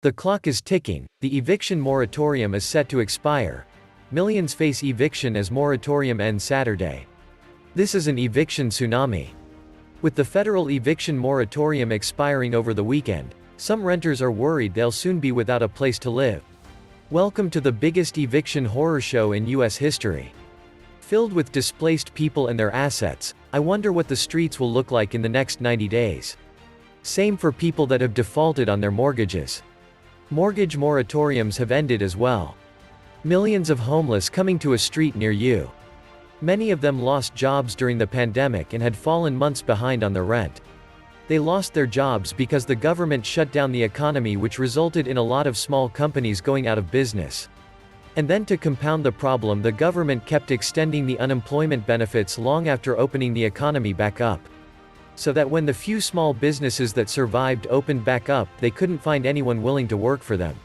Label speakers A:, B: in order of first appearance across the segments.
A: The clock is ticking, the eviction moratorium is set to expire. Millions face eviction as moratorium ends Saturday. This is an eviction tsunami. With the federal eviction moratorium expiring over the weekend, some renters are worried they'll soon be without a place to live. Welcome to the biggest eviction horror show in US history. Filled with displaced people and their assets, I wonder what the streets will look like in the next 90 days. Same for people that have defaulted on their mortgages. Mortgage moratoriums have ended as well. Millions of homeless coming to a street near you. Many of them lost jobs during the pandemic and had fallen months behind on their rent. They lost their jobs because the government shut down the economy, which resulted in a lot of small companies going out of business. And then to compound the problem, the government kept extending the unemployment benefits long after opening the economy back up. So that when the few small businesses that survived opened back up, they couldn't find anyone willing to work for them.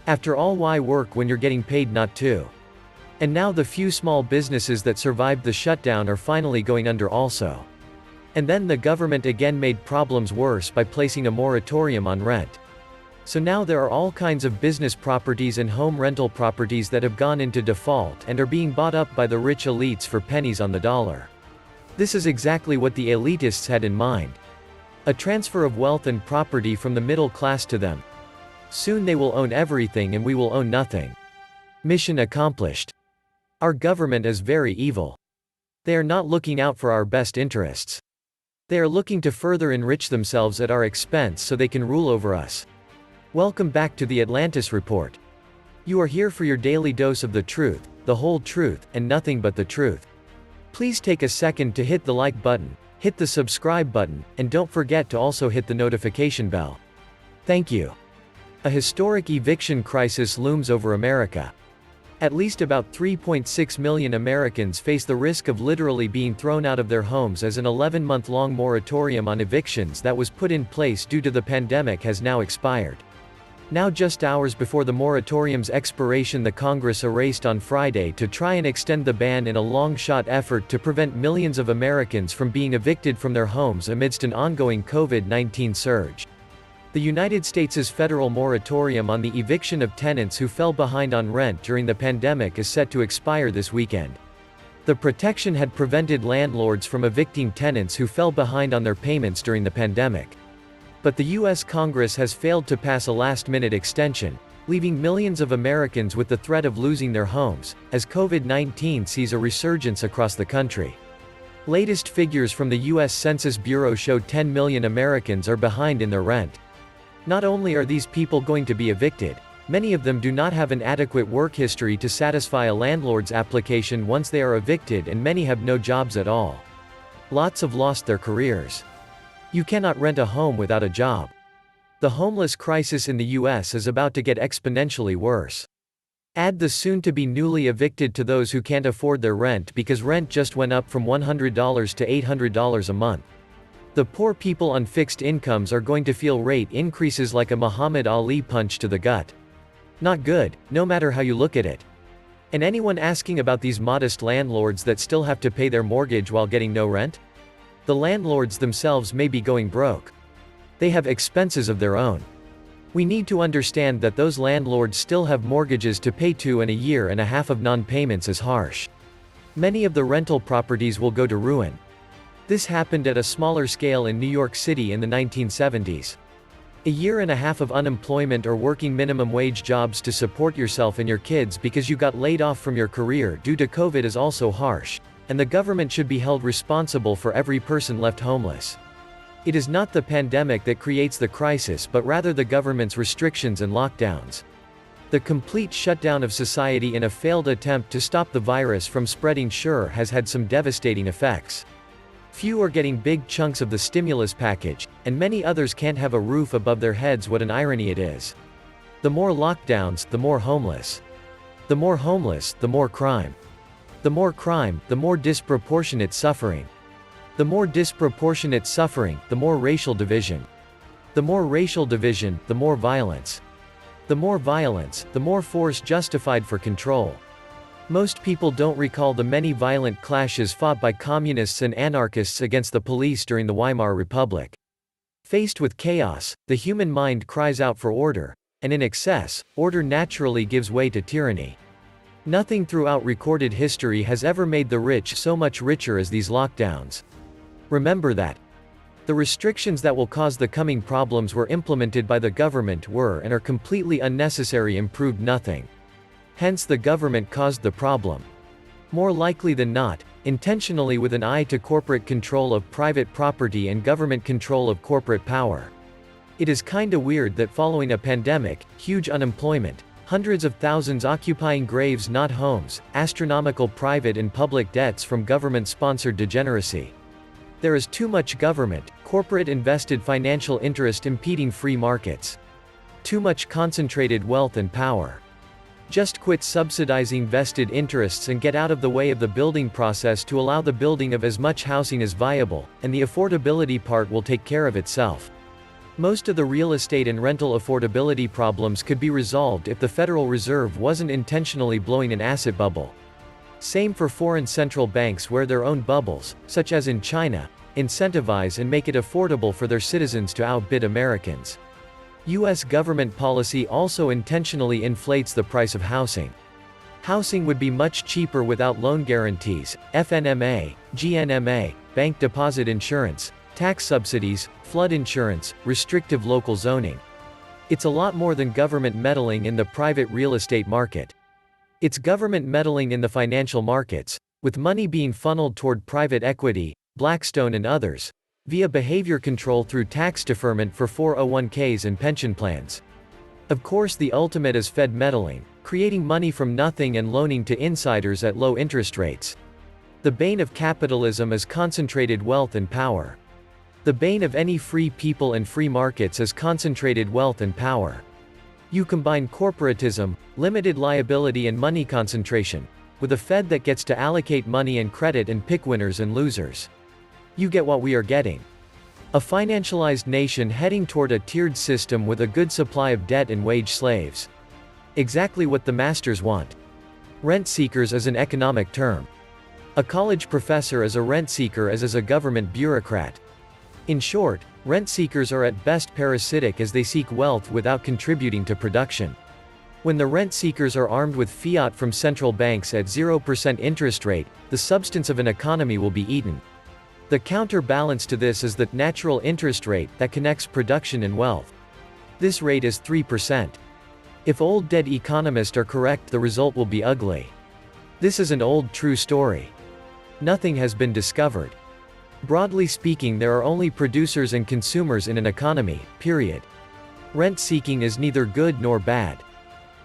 A: After all, why work when you're getting paid not to? And now the few small businesses that survived the shutdown are finally going under also. And then the government again made problems worse by placing a moratorium on rent. So now there are all kinds of business properties and home rental properties that have gone into default and are being bought up by the rich elites for pennies on the dollar. This is exactly what the elitists had in mind. A transfer of wealth and property from the middle class to them. Soon they will own everything and we will own nothing. Mission accomplished. Our government is very evil. They are not looking out for our best interests. They are looking to further enrich themselves at our expense so they can rule over us. Welcome back to the Atlantis Report. You are here for your daily dose of the truth, the whole truth, and nothing but the truth. Please take a second to hit the like button, hit the subscribe button, and don't forget to also hit the notification bell. Thank you. A historic eviction crisis looms over America. At least about 3.6 million Americans face the risk of literally being thrown out of their homes as an 11-month-long moratorium on evictions that was put in place due to the pandemic has now expired. Now, just hours before the moratorium's expiration, the Congress erased on Friday to try and extend the ban in a long-shot effort to prevent millions of Americans from being evicted from their homes amidst an ongoing COVID-19 surge. The United States' federal moratorium on the eviction of tenants who fell behind on rent during the pandemic is set to expire this weekend. The protection had prevented landlords from evicting tenants who fell behind on their payments during the pandemic. But the U.S. Congress has failed to pass a last-minute extension, leaving millions of Americans with the threat of losing their homes, as COVID-19 sees a resurgence across the country. Latest figures from the U.S. Census Bureau show 10 million Americans are behind in their rent. Not only are these people going to be evicted, many of them do not have an adequate work history to satisfy a landlord's application once they are evicted, and many have no jobs at all. Lots have lost their careers. You cannot rent a home without a job. The homeless crisis in the US is about to get exponentially worse. Add the soon-to-be newly evicted to those who can't afford their rent because rent just went up from $100 to $800 a month. The poor people on fixed incomes are going to feel rate increases like a Muhammad Ali punch to the gut. Not good, no matter how you look at it. And anyone asking about these modest landlords that still have to pay their mortgage while getting no rent? The landlords themselves may be going broke. They have expenses of their own. We need to understand that those landlords still have mortgages to pay to, and a year and a half of non-payments is harsh. Many of the rental properties will go to ruin. This happened at a smaller scale in New York City in the 1970s. A year and a half of unemployment or working minimum wage jobs to support yourself and your kids because you got laid off from your career due to COVID is also harsh. And the government should be held responsible for every person left homeless. It is not the pandemic that creates the crisis, but rather the government's restrictions and lockdowns. The complete shutdown of society in a failed attempt to stop the virus from spreading sure has had some devastating effects. Few are getting big chunks of the stimulus package, and many others can't have a roof above their heads. What an irony it is. The more lockdowns, the more homeless. The more homeless, the more crime. The more crime, the more disproportionate suffering. The more disproportionate suffering, the more racial division. The more racial division, the more violence. The more violence, the more force justified for control. Most people don't recall the many violent clashes fought by communists and anarchists against the police during the Weimar Republic. Faced with chaos, the human mind cries out for order, and in excess, order naturally gives way to tyranny. Nothing throughout recorded history has ever made the rich so much richer as these lockdowns. Remember that. The restrictions that will cause the coming problems were implemented by the government were and are completely unnecessary and proved nothing. Hence the government caused the problem. More likely than not, intentionally with an eye to corporate control of private property and government control of corporate power. It is kinda weird that following a pandemic, huge unemployment, hundreds of thousands occupying graves not homes, astronomical private and public debts from government-sponsored degeneracy. There is too much government, corporate invested financial interest impeding free markets. Too much concentrated wealth and power. Just quit subsidizing vested interests and get out of the way of the building process to allow the building of as much housing as viable, and the affordability part will take care of itself. Most of the real estate and rental affordability problems could be resolved if the Federal Reserve wasn't intentionally blowing an asset bubble. Same for foreign central banks where their own bubbles, such as in China, incentivize and make it affordable for their citizens to outbid Americans. U.S. government policy also intentionally inflates the price of housing. Housing would be much cheaper without loan guarantees, FNMA, GNMA, bank deposit insurance, tax subsidies, flood insurance, restrictive local zoning. It's a lot more than government meddling in the private real estate market. It's government meddling in the financial markets, with money being funneled toward private equity, Blackstone and others, via behavior control through tax deferment for 401ks and pension plans. Of course the ultimate is Fed meddling, creating money from nothing and loaning to insiders at low interest rates. The bane of capitalism is concentrated wealth and power. The bane of any free people and free markets is concentrated wealth and power. You combine corporatism, limited liability and money concentration, with a Fed that gets to allocate money and credit and pick winners and losers. You get what we are getting. A financialized nation heading toward a tiered system with a good supply of debt and wage slaves. Exactly what the masters want. Rent seekers is an economic term. A college professor is a rent seeker as is a government bureaucrat. In short, rent seekers are at best parasitic as they seek wealth without contributing to production. When the rent seekers are armed with fiat from central banks at 0% interest rate, the substance of an economy will be eaten. The counterbalance to this is the natural interest rate that connects production and wealth. This rate is 3%. If old dead economists are correct, the result will be ugly. This is an old true story. Nothing has been discovered. Broadly speaking, there are only producers and consumers in an economy, period. Rent-seeking is neither good nor bad.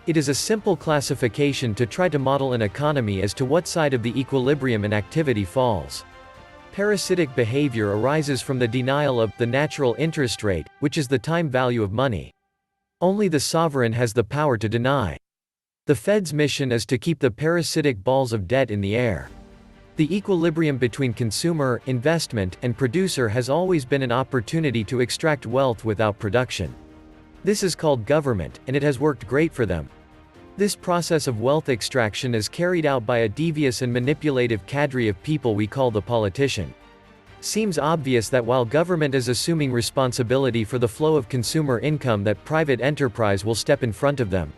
A: It is a simple classification to try to model an economy as to what side of the equilibrium an activity falls. Parasitic behavior arises from the denial of the natural interest rate, which is the time value of money. Only the sovereign has the power to deny. The Fed's mission is to keep the parasitic balls of debt in the air. The equilibrium between consumer, investment, and producer has always been an opportunity to extract wealth without production. This is called government, and it has worked great for them. This process of wealth extraction is carried out by a devious and manipulative cadre of people we call the politician. Seems obvious that while government is assuming responsibility for the flow of consumer income, that private enterprise will step in front of them.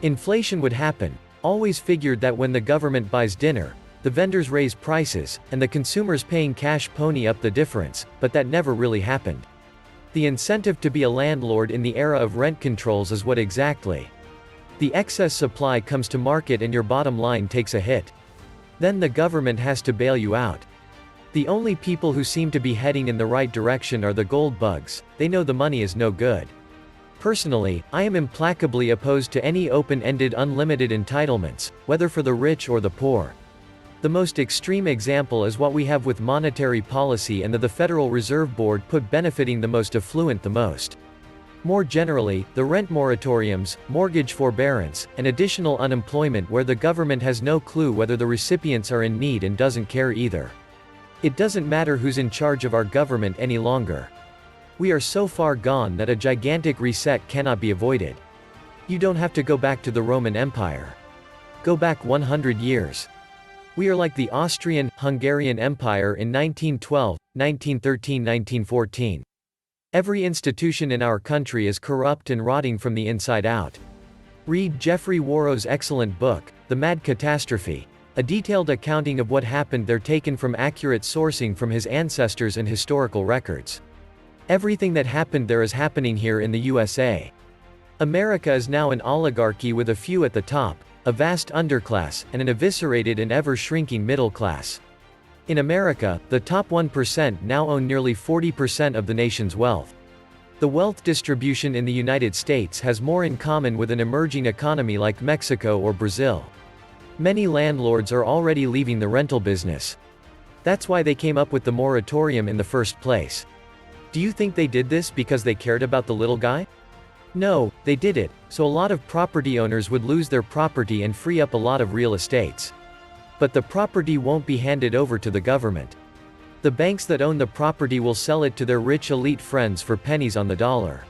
A: Inflation would happen. Always figured that when the government buys dinner, the vendors raise prices, and the consumers paying cash pony up the difference, but that never really happened. The incentive to be a landlord in the era of rent controls is what exactly? The excess supply comes to market and your bottom line takes a hit. Then the government has to bail you out. The only people who seem to be heading in the right direction are the gold bugs. They know the money is no good. Personally, I am implacably opposed to any open-ended unlimited entitlements, whether for the rich or the poor. The most extreme example is what we have with monetary policy and the Federal Reserve Board put benefiting the most affluent the most. More generally, the rent moratoriums, mortgage forbearance, and additional unemployment where the government has no clue whether the recipients are in need and doesn't care either. It doesn't matter who's in charge of our government any longer. We are so far gone that a gigantic reset cannot be avoided. You don't have to go back to the Roman Empire. Go back 100 years. We are like the Austrian-Hungarian Empire in 1912, 1913-1914. Every institution in our country is corrupt and rotting from the inside out. Read Jeffrey Warro's excellent book, The Mad Catastrophe, a detailed accounting of what happened there taken from accurate sourcing from his ancestors and historical records. Everything that happened there is happening here in the USA. America is now an oligarchy with a few at the top, a vast underclass, and an eviscerated and ever-shrinking middle class. In America, the top 1% now own nearly 40% of the nation's wealth. The wealth distribution in the United States has more in common with an emerging economy like Mexico or Brazil. Many landlords are already leaving the rental business. That's why they came up with the moratorium in the first place. Do you think they did this because they cared about the little guy? No, they did it so a lot of property owners would lose their property and free up a lot of real estates. But the property won't be handed over to the government. The banks that own the property will sell it to their rich elite friends for pennies on the dollar.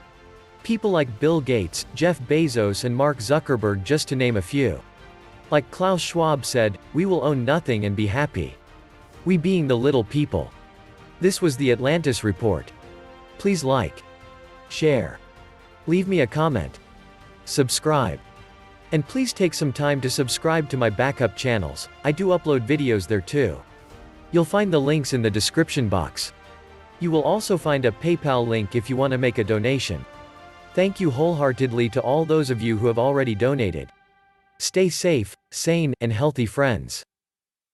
A: People like Bill Gates, Jeff Bezos and Mark Zuckerberg, just to name a few. Like Klaus Schwab said, "We will own nothing and be happy." We being the little people. This was the Atlantis Report. Please like, share, leave me a comment, subscribe. And please take some time to subscribe to my backup channels. I do upload videos there too. You'll find the links in the description box. You will also find a PayPal link if you want to make a donation. Thank you wholeheartedly to all those of you who have already donated. Stay safe, sane, and healthy, friends.